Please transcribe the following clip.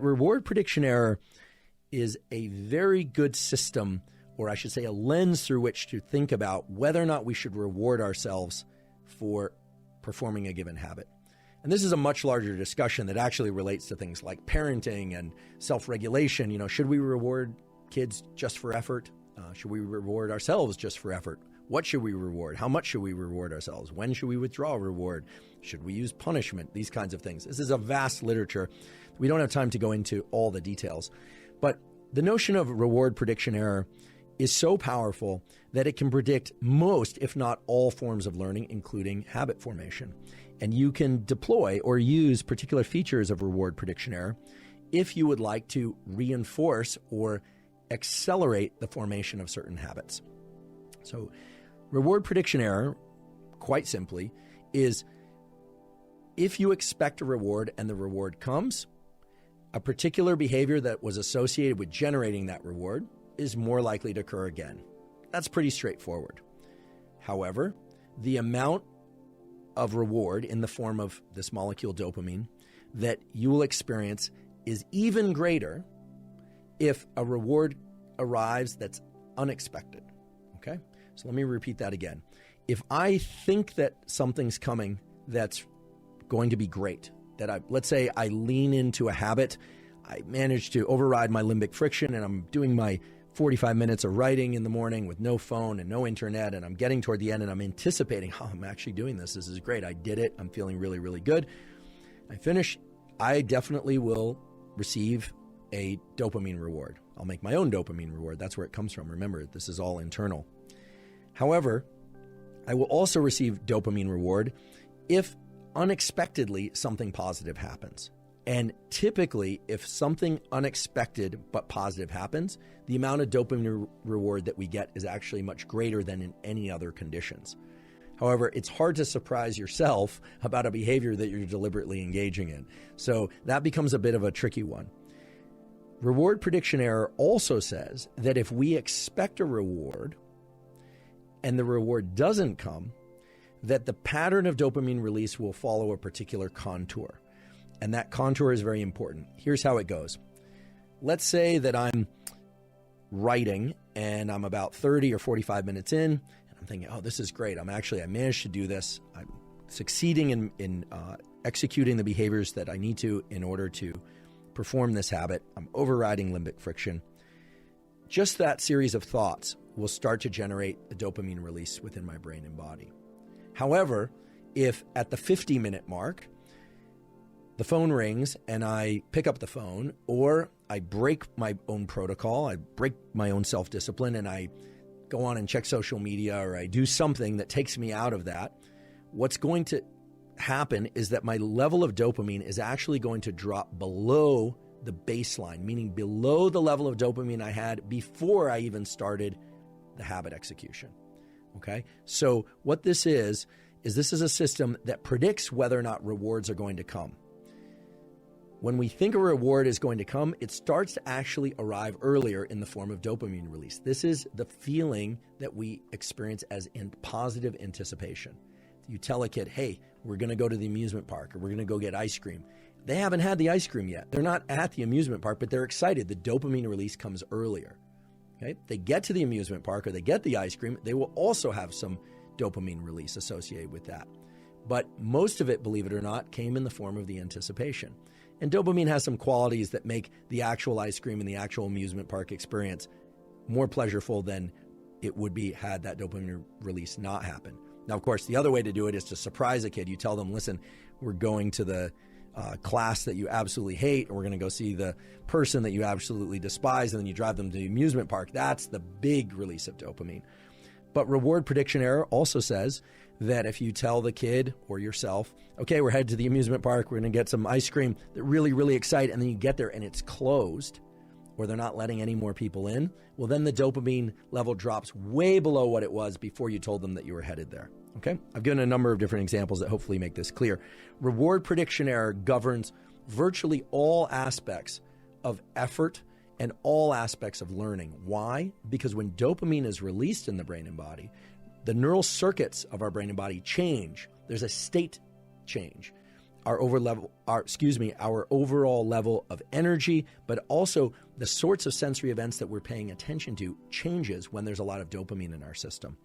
Reward prediction error is a very good system, or I should say a lens through which to think about whether or not we should reward ourselves for performing a given habit. And this is a much larger discussion that actually relates to things like parenting and self-regulation. Should we reward kids just for effort? Should we reward ourselves just for effort? What should we reward? How much should we reward ourselves? When should we withdraw reward? Should we use punishment? These kinds of things. This is a vast literature. We don't have time to go into all the details. But the notion of reward prediction error is so powerful that it can predict most, if not all, forms of learning, including habit formation. And you can deploy or use particular features of reward prediction error if you would like to reinforce or accelerate the formation of certain habits. So reward prediction error, quite simply, is if you expect a reward and the reward comes, a particular behavior that was associated with generating that reward is more likely to occur again. That's pretty straightforward. However, the amount of reward in the form of this molecule dopamine that you will experience is even greater if a reward arrives that's unexpected. Okay? So let me repeat that again. If I think that something's coming that's going to be great, let's say I lean into a habit, I manage to override my limbic friction and I'm doing my 45 minutes of writing in the morning with no phone and no internet, and I'm getting toward the end and I'm anticipating, I'm actually doing this. This is great. I did it. I'm feeling really, really good. I finish. I definitely will receive a dopamine reward. I'll make my own dopamine reward. That's where it comes from. Remember, this is all internal. However, I will also receive dopamine reward if unexpectedly something positive happens. And typically, if something unexpected but positive happens, the amount of dopamine reward that we get is actually much greater than in any other conditions. However, it's hard to surprise yourself about a behavior that you're deliberately engaging in. So that becomes a bit of a tricky one. Reward prediction error also says that if we expect a reward and the reward doesn't come, that the pattern of dopamine release will follow a particular contour. And that contour is very important. Here's how it goes. Let's say that I'm writing and I'm about 30 or 45 minutes in, and I'm thinking, this is great. I managed to do this. I'm succeeding in executing the behaviors that I need to in order to perform this habit. I'm overriding limbic friction. Just that series of thoughts will start to generate a dopamine release within my brain and body. However, if at the 50-minute mark, the phone rings and I pick up the phone, or I break my own protocol, I break my own self-discipline, and I go on and check social media, or I do something that takes me out of that, what's going to happen is that my level of dopamine is actually going to drop below the baseline, meaning below the level of dopamine I had before I even started the habit execution. Okay? So what this is this is a system that predicts whether or not rewards are going to come. When we think a reward is going to come, it starts to actually arrive earlier in the form of dopamine release. This is the feeling that we experience as in positive anticipation. You tell a kid, hey, we're going to go to the amusement park, or we're going to go get ice cream. They haven't had the ice cream yet. They're not at the amusement park, but they're excited. The dopamine release comes earlier. Okay? They get to the amusement park or they get the ice cream, they will also have some dopamine release associated with that. But most of it, believe it or not, came in the form of the anticipation. And dopamine has some qualities that make the actual ice cream and the actual amusement park experience more pleasurable than it would be had that dopamine release not happen. Now, of course, the other way to do it is to surprise a kid. You tell them, listen, we're going to the class that you absolutely hate, and we're going to go see the person that you absolutely despise, and then you drive them to the amusement park. That's the big release of dopamine. But reward prediction error also says that if you tell the kid or yourself, okay, we're headed to the amusement park, we're going to get some ice cream, they're really, really excited, and then you get there and it's closed, or they're not letting any more people in, well, then the dopamine level drops way below what it was before you told them that you were headed there. Okay? I've given a number of different examples that hopefully make this clear. Reward prediction error governs virtually all aspects of effort and all aspects of learning. Why? Because when dopamine is released in the brain and body, the neural circuits of our brain and body change. There's a state change. our overall level of energy, but also the sorts of sensory events that we're paying attention to changes when there's a lot of dopamine in our system.